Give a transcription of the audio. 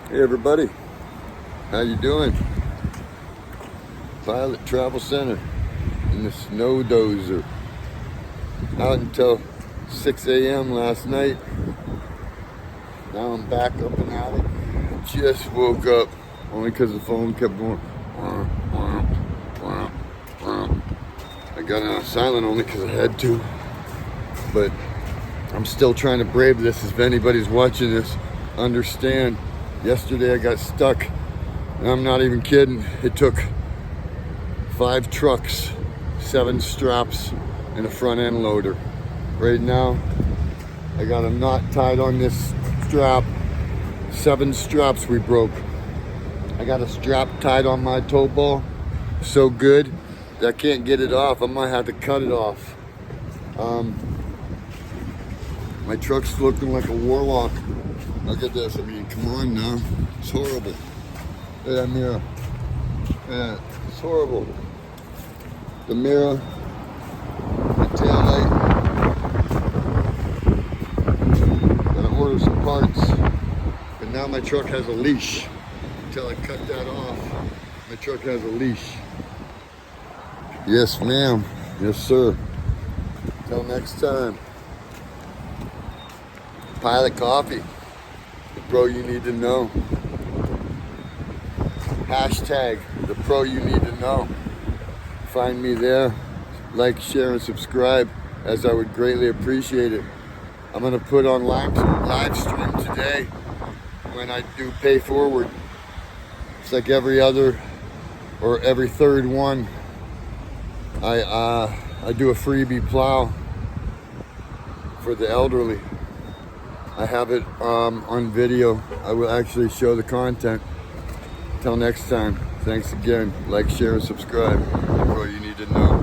Hey everybody, how you doing? Pilot Travel Center in the snow dozer. Out until 6 a.m. last night. Now I'm back up and at it. Just woke up only because the phone kept going. I got it on silent only because I had to. But I'm still trying to brave this. If anybody's watching this, understand. Yesterday I got stuck, and I'm not even kidding. It took 5 trucks, 7 straps, and a front end loader. Right now, I got a knot tied on this strap. 7 straps we broke. I got a strap tied on my tow ball so good that I can't get it off. I might have to cut it off. My truck's looking like a warlock. Look at this. I mean, come on now. It's horrible. Look at that mirror. Yeah, it's horrible. The mirror, the tail light. Gotta order some parts. But now my truck has a leash. Until I cut that off, my truck has a leash. Yes, ma'am. Yes, sir. Till next time. Pilot Coffee. The pro you need to know. Hashtag the pro you need to know. Find me there. Like, share, and subscribe, as I would greatly appreciate it. I'm gonna put on live stream today when I do pay forward. It's like every other or every third one. I do a freebie plow for the elderly. I have it on video. I will actually show the content. Till next time, thanks again. Like, share, and subscribe. That's all you need to know.